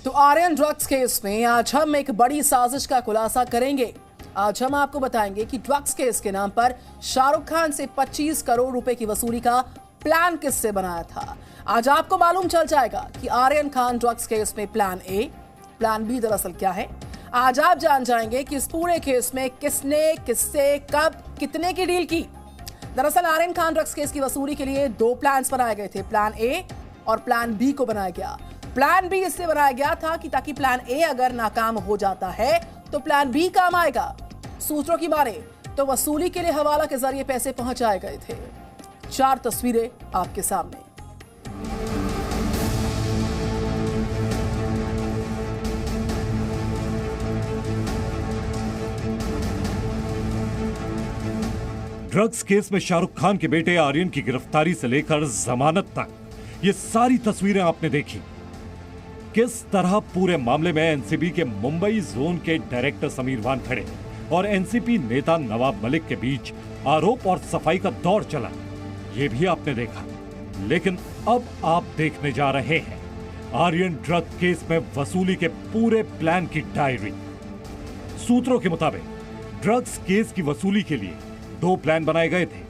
तो Aryan drugs case में आज हम एक बड़ी साजिश का खुलासा करेंगे। आज हम आपको बताएंगे कि ड्रग्स केस के नाम पर शाहरुख खान से 25 करोड़ रुपए की वसूली का प्लान किससे बनाया था। आज आपको मालूम चल जाएगा कि आर्यन खान ड्रग्स केस में प्लान ए, प्लान बी दरअसल क्या है। आज आप जान जाएंगे कि इस पूरे केस में किसने, किससे, कब, कितने की डील की। दरअसल आर्यन खान ड्रग्स केस की वसूली के लिए दो प्लान्स बनाए गए थे, प्लान ए और प्लान बी को बनाया गया। प्लान बी इसलिए बनाया गया था कि ताकि प्लान ए अगर नाकाम हो जाता है तो प्लान बी काम आएगा। सूत्रों की माने तो वसूली के लिए हवाला के जरिए पैसे पहुंचाए गए थे। 4 तस्वीरें आपके सामने। ड्रग्स केस में शाहरुख खान के बेटे आर्यन की गिरफ्तारी से लेकर जमानत तक ये सारी तस्वीरें आपने देखी। किस तरह पूरे मामले में एनसीबी के मुंबई जोन के डायरेक्टर समीर वानखेड़े और एनसीपी नेता नवाब मलिक के बीच आरोप और सफाई का दौर चला, ये भी आपने देखा। लेकिन अब आप देखने जा रहे हैं आर्यन ड्रग केस में वसूली के पूरे प्लान की डायरी। सूत्रों के मुताबिक ड्रग्स केस की वसूली के लिए 2 प्लान बनाए गए थे,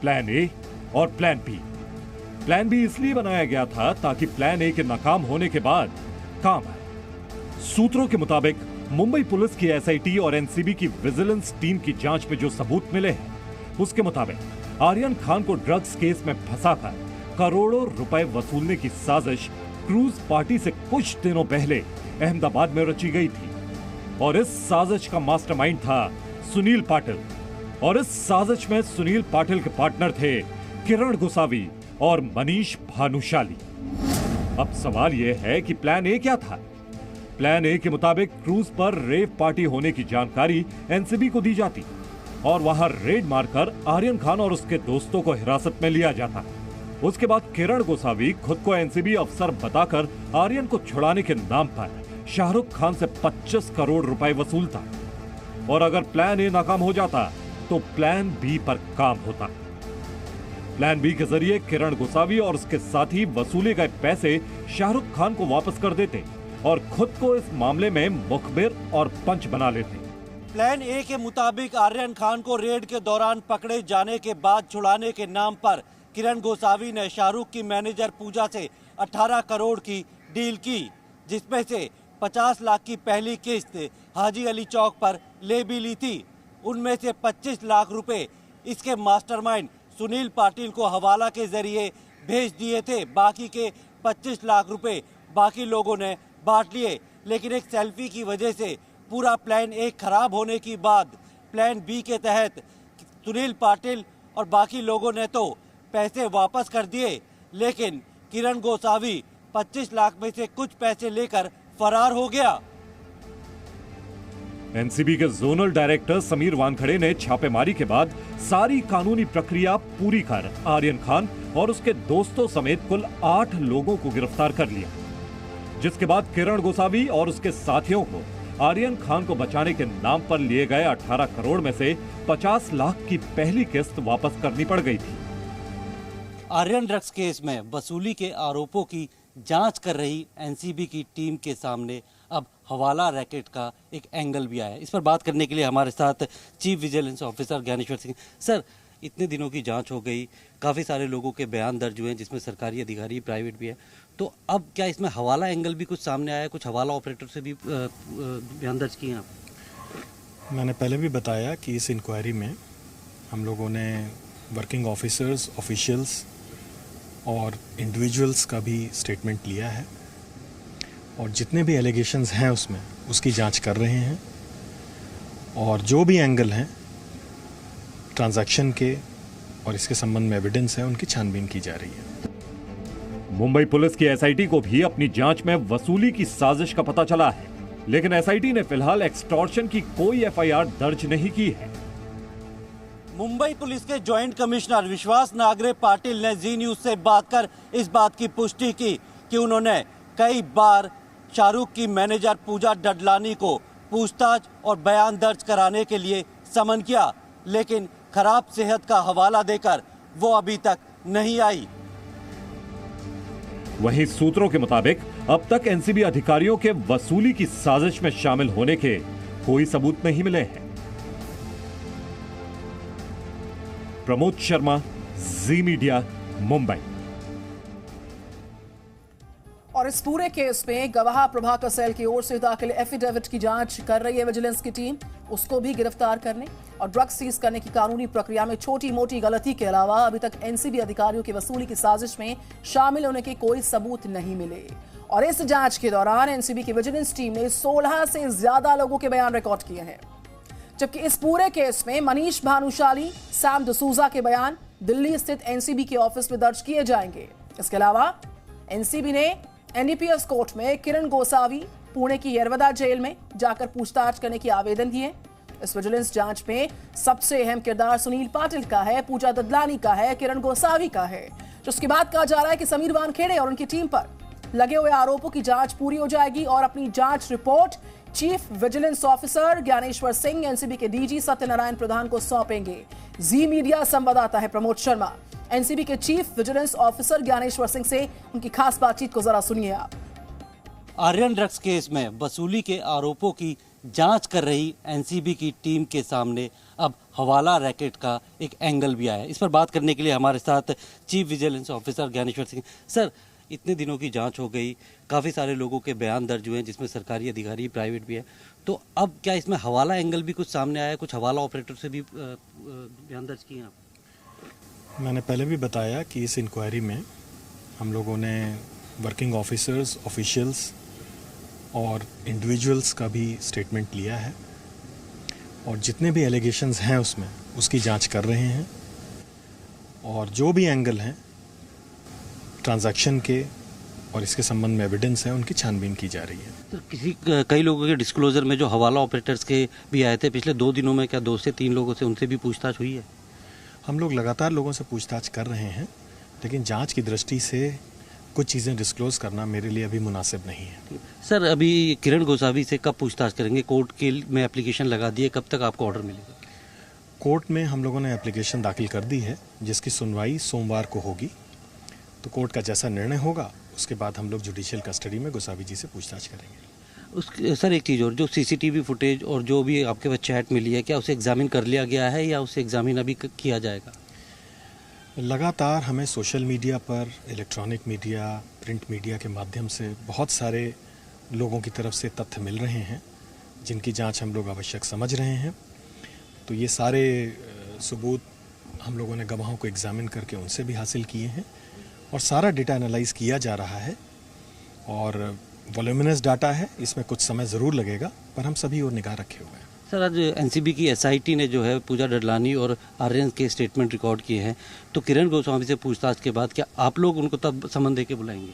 प्लान ए और प्लान बी। प्लान बी इसलिए बनाया गया था ताकि प्लान ए के नाकाम होने के बाद काम आए। सूत्रों के मुताबिक मुंबई पुलिस की एसआईटी और एनसीबी की विजिलेंस टीम की जांच में जो सबूत मिले हैं उसके मुताबिक आर्यन खान को ड्रग्स केस में फंसाकर करोड़ों रुपए वसूलने की साजिश क्रूज पार्टी से कुछ दिनों पहले अहमदाबाद में रची गई थी। और इस साजिश का मास्टरमाइंड था सुनील पाटिल। और इस साजिश में सुनील पाटिल के पार्टनर थे किरण गोसावी और मनीष भानुशाली। अब सवाल यह है कि प्लान ए क्या था। प्लान ए के मुताबिक क्रूज पर रेव पार्टी होने की जानकारी एनसीबी को दी जाती और वहां रेड मारकर आर्यन खान और उसके दोस्तों को हिरासत में लिया जाता। उसके बाद किरण गोसावी खुद को एनसीबी अफसर बताकर आर्यन को छुड़ाने के नाम पर शाहरुख खान से 25 करोड़ रुपए वसूलता। और अगर प्लान ए नाकाम हो जाता तो प्लान बी पर काम होता। प्लान बी के जरिए किरण गोसावी और उसके साथी वसूले गए पैसे शाहरुख खान को वापस कर देते और खुद को इस मामले में मुखबिर और पंच बना लेते। प्लान ए के मुताबिक आर्यन खान को रेड के दौरान पकड़े जाने के बाद छुड़ाने के नाम पर किरण गोसावी ने शाहरुख की मैनेजर पूजा से 18 करोड़ की डील की, जिसमें से 50 लाख की पहली किस्त हाजी अली चौक पर ले भी ली थी। उनमें से 25 लाख रुपए इसके मास्टरमाइंड सुनील पाटिल को हवाला के जरिए भेज दिए थे। बाकी के 25 लाख रुपए बाकी लोगों ने बांट लिए। लेकिन एक सेल्फी की वजह से पूरा प्लान ए खराब होने के बाद प्लान बी के तहत सुनील पाटिल और बाकी लोगों ने तो पैसे वापस कर दिए, लेकिन किरण गोसावी 25 लाख में से कुछ पैसे लेकर फरार हो गया। एनसीबी के जोनल डायरेक्टर समीर वानखेड़े ने छापेमारी के बाद सारी कानूनी प्रक्रिया पूरी कर आर्यन खान और उसके दोस्तों समेत कुल 8 लोगों को गिरफ्तार कर लिया, जिसके बाद किरण गोसावी और उसके साथियों को आर्यन खान को बचाने के नाम पर लिए गए 18 करोड़ में से 50 लाख की पहली किस्त वापस करनी पड़ गई थी। आर्यन ड्रग्स केस में वसूली के आरोपों की जांच कर रही एनसीबी की टीम के सामने अब हवाला रैकेट का एक एंगल भी आया। इस पर बात करने के लिए हमारे साथ chief vigilance officer Dnyaneshwar Singh. Sir, इतने दिनों की जांच हो गई, काफ़ी सारे लोगों के बयान दर्ज हुए हैं जिसमें सरकारी अधिकारी, प्राइवेट भी है, तो अब क्या इसमें हवाला एंगल भी कुछ सामने आया? कुछ हवाला ऑपरेटर से भी बयान दर्ज किए हैं आप? मैंने पहले भी बताया कि इस इंक्वायरी में हम लोगों ने वर्किंग ऑफिसर्स, ऑफिशियल्स और इंडिविजुअल्स का भी स्टेटमेंट लिया है और जितने भी एलिगेशंस हैं उसमें उसकी जांच कर रहे हैं और जो भी एंगल हैं ट्रांजैक्शन के और इसके संबंध में एविडेंस है उनकी छानबीन की जा रही है। मुंबई पुलिस की एसआईटी को भी अपनी जांच में वसूली की साजिश का पता चला है, लेकिन एसआईटी ने फिलहाल एक्सटॉर्शन की कोई एफआईआर दर्ज नहीं की है। मुंबई पुलिस के जॉइंट कमिश्नर विश्वास नागरे पाटिल ने जी न्यूज से बात कर इस बात की पुष्टि की कि उन्होंने कई बार शाहरुख की मैनेजर पूजा डडलानी को पूछताछ और बयान दर्ज कराने के लिए समन किया, लेकिन खराब सेहत का हवाला देकर वो अभी तक नहीं आई। वहीं सूत्रों के मुताबिक अब तक एनसीबी अधिकारियों के वसूली की साजिश में शामिल होने के कोई सबूत नहीं मिले हैं। प्रमोद शर्मा, जी मीडिया, मुंबई। और इस पूरे केस में गवाह प्रभाकर सैल की ओर से दाखिल एफिडेविट की जांच कर रही है विजिलेंस की टीम। उसको भी गिरफ्तार करने और ड्रग्स सीज करने की कानूनी प्रक्रिया में छोटी मोटी गलती के अलावा अभी तक एनसीबी अधिकारियों की वसूली की साजिश में शामिल होने के कोई सबूत नहीं मिले। और इस जांच के दौरान एनसीबी की विजिलेंस टीम ने 16 से ज्यादा लोगों के बयान रिकॉर्ड किए हैं, जबकि इस पूरे केस में मनीष भानुशाली, सैम डसूजा के बयान दिल्ली स्थित एनसीबी के ऑफिस में दर्ज किए जाएंगे। इसके अलावा एनसीबी ने एनडीपीएस कोर्ट में किरण गोसावी, पुणे की यरवदा जेल में जाकर पूछताछ करने की आवेदन दिए। इस विजिलेंस जांच में सबसे अहम किरदार सुनील पाटिल का है, पूजा ददलानी का है, किरण गोसावी का है। जिसके बाद कहा जा रहा है कि समीर वानखेड़े और उनकी टीम पर लगे हुए आरोपों की जांच पूरी हो जाएगी और अपनी जांच report chief vigilance officer Dnyaneshwar Singh, NCB के डीजी सत्यनारायण प्रधान को सौंपेंगे। जी मीडिया संवाददाता है प्रमोद शर्मा एनसीबी के chief vigilance officer Dnyaneshwar Singh से उनकी खास बातचीत को जरा सुनिए आप। आर्यन ड्रग्स केस में वसूली के आरोपों की जांच कर रही एनसीबी की टीम के सामने अब हवाला रैकेट का एक एंगल भी आया है। इस पर बात करने के लिए हमारे साथ chief vigilance officer Dnyaneshwar Singh. Sir, इतने दिनों की जांच हो गई, काफ़ी सारे लोगों के बयान दर्ज हुए हैं, जिसमें सरकारी अधिकारी, प्राइवेट भी है, तो अब क्या इसमें हवाला एंगल भी कुछ सामने आया है? कुछ हवाला ऑपरेटर से भी बयान दर्ज किए हैं आप? मैंने पहले भी बताया कि इस इंक्वायरी में हम लोगों ने वर्किंग ऑफिसर्स, ऑफिशियल्स और इंडिविजुअल्स का भी स्टेटमेंट लिया है और जितने भी एलिगेशंस हैं उसमें उसकी जांच कर रहे हैं और जो भी एंगल हैं ट्रांजैक्शन के और इसके संबंध में एविडेंस है उनकी छानबीन की जा रही है। तो कई लोगों के डिस्क्लोजर में जो हवाला ऑपरेटर्स के भी आए थे पिछले 2 दिनों में, क्या 2 से 3 लोगों से उनसे भी पूछताछ हुई है? हम लोग लगातार लोगों से पूछताछ कर रहे हैं, लेकिन जांच की दृष्टि से कुछ चीज़ें डिस्क्लोज करना मेरे लिए अभी मुनासिब नहीं है। सर, अभी किरण गोसावी से कब पूछताछ करेंगे? कोर्ट के में एप्लीकेशन लगा दिए, कब तक आपको ऑर्डर मिलेगा? कोर्ट में हम लोगों ने एप्लीकेशन दाखिल कर दी है, जिसकी सुनवाई सोमवार को होगी। तो कोर्ट का जैसा निर्णय होगा उसके बाद हम लोग जुडिशियल कस्टडी में गोसावी जी से पूछताछ करेंगे। सर, एक चीज़ और, जो सीसीटीवी फुटेज और जो भी आपके पास चैट मिली है, क्या उसे एग्जामिन कर लिया गया है या उसे एग्जामिन अभी किया जाएगा? लगातार हमें सोशल मीडिया पर, इलेक्ट्रॉनिक मीडिया, प्रिंट मीडिया के माध्यम से बहुत सारे लोगों की तरफ से तथ्य मिल रहे हैं जिनकी जांच हम लोग आवश्यक समझ रहे हैं। तो ये सारे सबूत हम लोगों ने गवाहों को एग्जामिन करके उनसे भी हासिल किए हैं और सारा डेटा एनालाइज किया जा रहा है और वॉल्यूमिनस डाटा है, इसमें कुछ समय ज़रूर लगेगा, पर हम सभी और निगाह रखे हुए हैं। सर, आज एनसीबी की एसआईटी ने जो है पूजा ददलानी और आर्यन के स्टेटमेंट रिकॉर्ड किए हैं, तो किरण गोस्वामी से पूछताछ के बाद क्या आप लोग उनको तब समन दे के बुलाएंगे?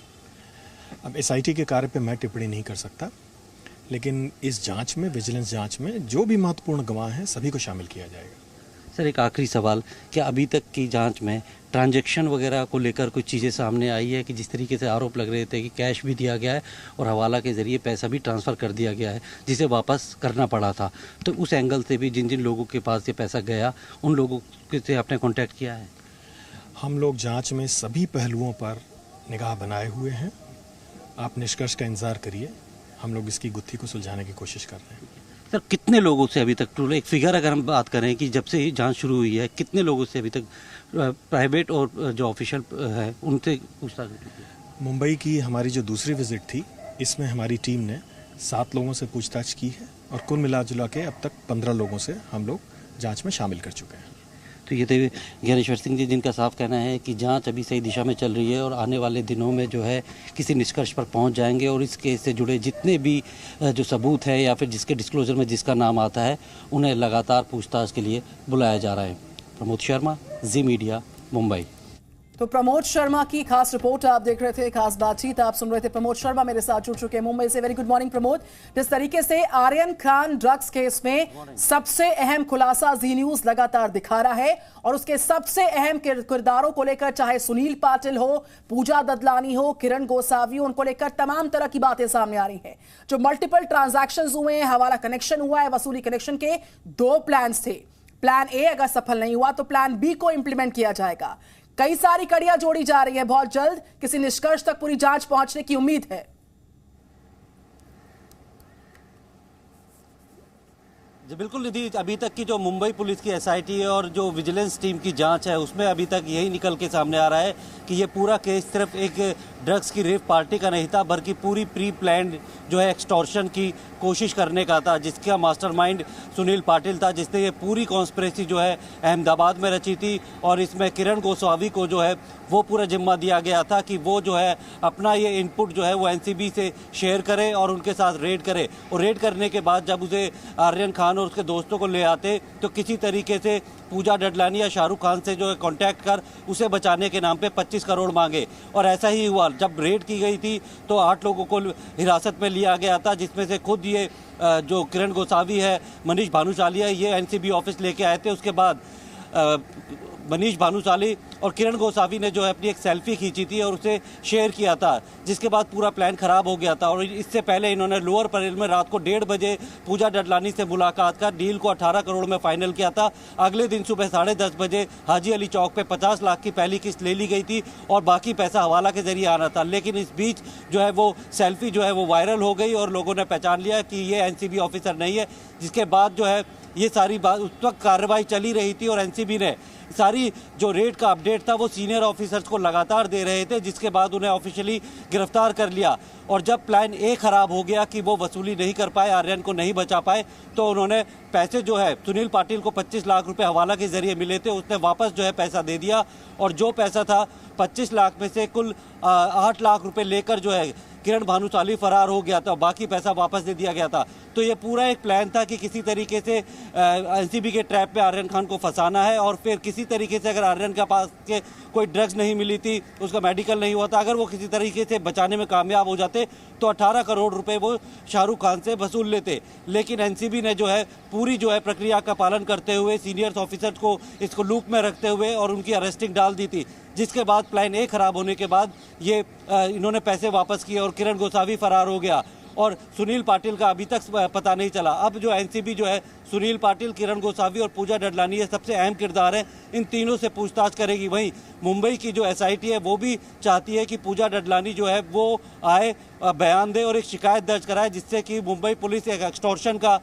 अब एसआईटी के कार्य पे मैं टिप्पणी नहीं कर सकता, लेकिन इस जांच में, विजिलेंस जांच में जो भी महत्वपूर्ण गवाह हैं सभी को शामिल किया जाएगा। सर, एक आखिरी सवाल, क्या अभी तक की जांच में ट्रांजैक्शन वगैरह को लेकर कुछ चीज़ें सामने आई है कि जिस तरीके से आरोप लग रहे थे कि कैश भी दिया गया है और हवाला के ज़रिए पैसा भी ट्रांसफ़र कर दिया गया है जिसे वापस करना पड़ा था, तो उस एंगल से भी जिन जिन लोगों के पास ये पैसा गया उन लोगों से आपने कांटेक्ट किया है? हम लोग जांच में सभी पहलुओं पर निगाह बनाए हुए हैं। आप निष्कर्ष का इंतज़ार करिए, हम लोग इसकी गुत्थी को सुलझाने की कोशिश कर रहे हैं। सर, कितने लोगों से अभी तक, टोटल एक फिगर अगर हम बात करें कि जब से जांच शुरू हुई है, कितने लोगों से अभी तक प्राइवेट और जो ऑफिशियल है उनसे पूछताछ हुई है? मुंबई की हमारी जो दूसरी विजिट थी, इसमें हमारी टीम ने 7 लोगों से पूछताछ की है और कुल मिला जुला के अब तक 15 लोगों से हम लोग जांच में शामिल कर चुके हैं। तो ये थे ज्ञानेश्वर सिंह जी, जिनका साफ कहना है कि जांच अभी सही दिशा में चल रही है और आने वाले दिनों में जो है किसी निष्कर्ष पर पहुंच जाएंगे और इस केस से जुड़े जितने भी जो सबूत है या फिर जिसके डिस्क्लोजर में जिसका नाम आता है उन्हें लगातार पूछताछ के लिए बुलाया जा रहा है। प्रमोद शर्मा, जी मीडिया, मुंबई। तो प्रमोद शर्मा की खास रिपोर्ट आप देख रहे थे, खास बातचीत आप सुन रहे थे। प्रमोद शर्मा मेरे साथ जुड़ चुके हैं मुंबई से। Very good morning Pramod. जिस तरीके से आर्यन खान ड्रग्स केस में सबसे अहम खुलासा जी न्यूज लगातार दिखा रहा है और उसके सबसे अहम किरदारों को लेकर, चाहे सुनील पाटिल हो, पूजा ददलानी हो, किरण गोसावी हो, उनको लेकर तमाम तरह की बातें सामने आ रही हैं। जो मल्टीपल ट्रांजैक्शंस हुए हैं, हवाला कनेक्शन हुआ है, वसूली कनेक्शन के 2 प्लान्स थे। प्लान ए अगर सफल नहीं हुआ तो प्लान बी को इंप्लीमेंट किया जाएगा। कई सारी कड़ियां जोड़ी जा रही है। बहुत जल्द किसी निष्कर्ष तक पूरी जांच पहुंचने की उम्मीद है। जी बिल्कुल निधि, अभी तक की जो मुंबई पुलिस की एसआईटी है और जो विजिलेंस टीम की जांच है उसमें अभी तक यही निकल के सामने आ रहा है कि ये पूरा केस सिर्फ एक ड्रग्स की रेव पार्टी का नहीं था, बल्कि पूरी प्री प्लान्ड जो है एक्सटॉर्शन की कोशिश करने का था, जिसका मास्टरमाइंड सुनील पाटिल था, जिसने ये पूरी कॉन्स्पिरेसी जो है अहमदाबाद में रची थी। और इसमें किरण गोस्वामी को जो है वो पूरा जिम्मा दिया गया था कि वो जो है अपना ये इनपुट जो है वो एनसीबी से शेयर करे और उनके साथ रेड करे। और रेड करने के बाद जब उसे आर्यन खान और उसके दोस्तों को ले आते तो किसी तरीके से पूजा डडलानी या शाहरुख खान से जो है कांटेक्ट कर उसे बचाने के नाम पे 25 करोड़ मांगे। और ऐसा ही हुआ, जब रेड की गई थी तो 8 लोगों को हिरासत में लिया गया था, जिसमें से खुद ये जो किरण गोसावी है, मनीष भानुशाली है, ये एनसीबी ऑफिस लेके आए थे। उसके बाद मनीष भानुशाली और किरण गोसावी ने जो है अपनी एक सेल्फी खींची थी और उसे शेयर किया था, जिसके बाद पूरा प्लान खराब हो गया था। और इससे पहले इन्होंने लोअर परेल में रात को 1:30 बजे पूजा डडलानी से मुलाकात कर डील को 18 करोड़ में फाइनल किया था। अगले दिन सुबह 10:30 बजे हाजी अली चौक पे 50 लाख की पहली किस्त ले ली गई थी और बाकी पैसा हवाला के जरिए आना था। लेकिन इस बीच जो है वो सेल्फी जो है वो वायरल हो गई और लोगों ने पहचान लिया कि ये एनसीबी ऑफिसर नहीं है। जिसके बाद जो है ये सारी बात, उस वक्त कार्रवाई चली रही थी और एनसीबी ने सारी जो रेड का अपडेट था वो सीनियर ऑफिसर्स को लगातार दे रहे थे, जिसके बाद उन्हें ऑफिशियली गिरफ्तार कर लिया। और जब प्लान ए खराब हो गया कि वो वसूली नहीं कर पाए, आर्यन को नहीं बचा पाए, तो उन्होंने पैसे जो है सुनील पाटिल को 25 लाख रुपए हवाला के जरिए मिले थे, उसने वापस जो है पैसा दे दिया। और जो पैसा था 25 लाख में से कुल 8 लाख रुपए लेकर जो है किरण भानुशाली फरार हो गया था, बाकी पैसा वापस दे दिया गया था। तो ये पूरा एक प्लान था कि किसी तरीके से एनसीबी के ट्रैप पे आर्यन खान को फंसाना है और फिर किसी तरीके से अगर आर्यन के पास के कोई ड्रग्स नहीं मिली थी, उसका मेडिकल नहीं हुआ था, अगर वो किसी तरीके से बचाने में कामयाब हो जाते तो 18 करोड़ रुपए वो शाहरुख खान से वसूल लेते। लेकिन एनसीबी ने जो है पूरी जो है प्रक्रिया का पालन करते हुए सीनियर्स ऑफिसर्स को इसको लूप में रखते हुए और उनकी अरेस्टिंग डाल दी थी, जिसके बाद प्लान ए खराब होने के बाद ये इन्होंने पैसे वापस किए और किरण गोसावी फरार हो गया और सुनील पाटिल का अभी तक पता नहीं चला। अब जो एनसीबी जो है सुनील पाटिल, किरण गोसावी और पूजा डडलानी ये सबसे अहम किरदार हैं, इन तीनों से पूछताछ करेगी। वहीं मुंबई की जो एसआईटी है वो भी चाहती है कि पूजा डडलानी जो है वो आए, बयान दे और एक शिकायत दर्ज कराए, जिससे कि मुंबई पुलिस एक एक्सटॉर्शन का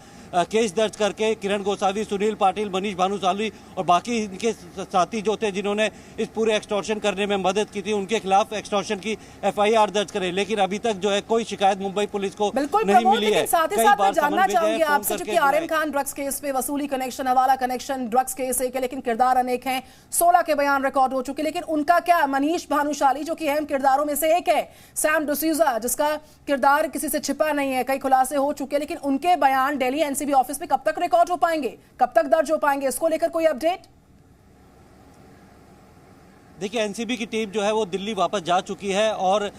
केस दर्ज करके किरण गोसावी, सुनील पाटिल, मनीष भानुशाली और बाकी इनके साथी जो थे जिन्होंने इस पूरे एक्सटॉर्शन करने में मदद की थी, उनके खिलाफ एक्सटॉर्शन की एफआईआर दर्ज करे। लेकिन अभी तक जो है कोई शिकायत मुंबई पुलिस को नहीं मिली है। साथ ही साथ मैं जानना चाहूंगी आपसे, चूंकि आर्यन खान ड्रग्स केस पे वसूली कनेक्शन, हवाला कनेक्शन, ड्रग्स केस एक है लेकिन किरदार अनेक हैं, 16 के बयान रिकॉर्ड हो चुके, लेकिन उनका क्या? मनीष भानुशाली जो कि अहम किरदारों में से एक है, सैम डिसूजा जिसका किरदार किसी से छिपा नहीं है, कई खुलासे हो चुके, लेकिन उनके बयान दिल्ली एनसीबी ऑफिस में कब तक रिकॉर्ड हो पाएंगे, कब तक दर्ज हो पाएंगे, इसको लेकर कोई अपडेट? देखिए, एनसीबी की टीम जो है वो दिल्ली वापस जा चुकी है और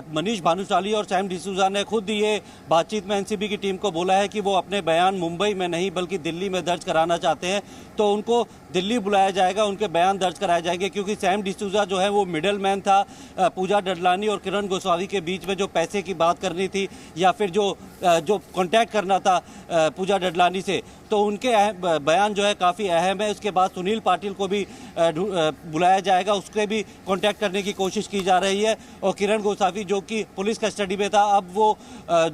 मनीष भानुशाली और सैम डिसूजा ने खुद ये बातचीत में एनसीबी की टीम को बोला है कि वो अपने बयान मुंबई में नहीं बल्कि दिल्ली में दर्ज कराना चाहते हैं। तो उनको दिल्ली बुलाया जाएगा, उनके बयान दर्ज कराए जाएंगे, क्योंकि सैम डिसूजा जो है वो मिडल मैन था पूजा डडलानी और किरण गोसावी के बीच में, जो पैसे की बात करनी थी या फिर जो कॉन्टैक्ट करना था पूजा डडलानी से, तो उनके बयान जो है काफ़ी अहम है। उसके बाद सुनील पाटिल को भी बुलाया जाएगा, उसके भी कांटेक्ट करने की कोशिश की जा रही है। और किरण गोसावी जो कि पुलिस कस्टडी में था, अब वो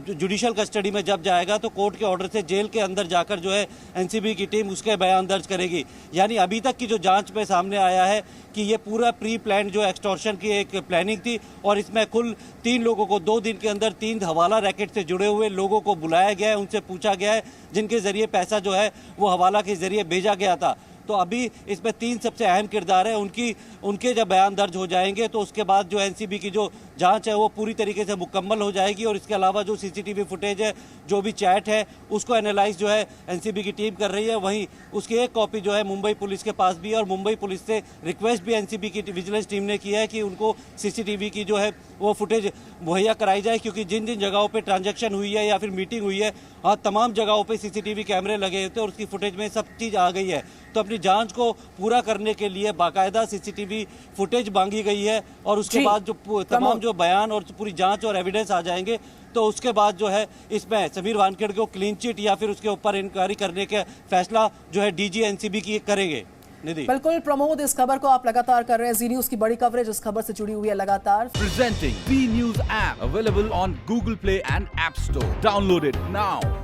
जुडिशियल कस्टडी में जब जाएगा तो कोर्ट के ऑर्डर से जेल के अंदर जाकर जो है एनसीबी की टीम उसके बयान दर्ज करेगी। यानी अभी तक की जो जांच में सामने आया है कि ये पूरा प्री प्लान जो एक्सटॉर्शन की एक प्लानिंग थी और इसमें कुल 3 लोगों को 2 दिन के अंदर 3 हवाला रैकेट से जुड़े हुए लोगों को बुलाया गया है, उनसे पूछा गया है, जिनके जरिए पैसा जो है वो हवाला के जरिए भेजा गया था। तो अभी इसमें 3 सबसे अहम किरदार है, उनके जब बयान दर्ज हो जाएंगे तो उसके बाद जो एनसीबी की जो जांच है वो पूरी तरीके से मुकम्मल हो जाएगी। और इसके अलावा जो सीसीटीवी फुटेज है, जो भी चैट है, उसको एनालाइज जो है एनसीबी की टीम कर रही है। वहीं उसकी एक कॉपी जो है मुंबई पुलिस के पास भी है और मुंबई पुलिस से रिक्वेस्ट भी एनसीबी की विजिलेंस टीम ने की है कि उनको सीसीटीवी की जो है वो फुटेज मुहैया कराई जाए, क्योंकि जिन जिन जगहों पर ट्रांजेक्शन हुई है या फिर मीटिंग हुई है, हाँ, तमाम जगहों पर सीसीटीवी कैमरे लगे थे और उसकी फुटेज में सब चीज़ आ गई है। तो अपनी जांच को पूरा करने के लिए बाकायदा सीसीटीवी फुटेज मांगी गई है और उसके बाद जो तमाम जो बयान और पूरी जांच और एविडेंस आ जाएंगे तो उसके बाद जो है इसमें समीर वानखेड़े को क्लीन चिट या फिर उसके ऊपर इंक्वायरी करने का फैसला जो है डीजी एनसीबी की करेंगे। निधि। बिल्कुल प्रमोद, इस खबर को आप लगातार कर रहे हैं, जी न्यूज की बड़ी कवरेज इस खबर से जुड़ी हुई है लगातार। Presenting B News app available on Google Play and App Store. Download it now.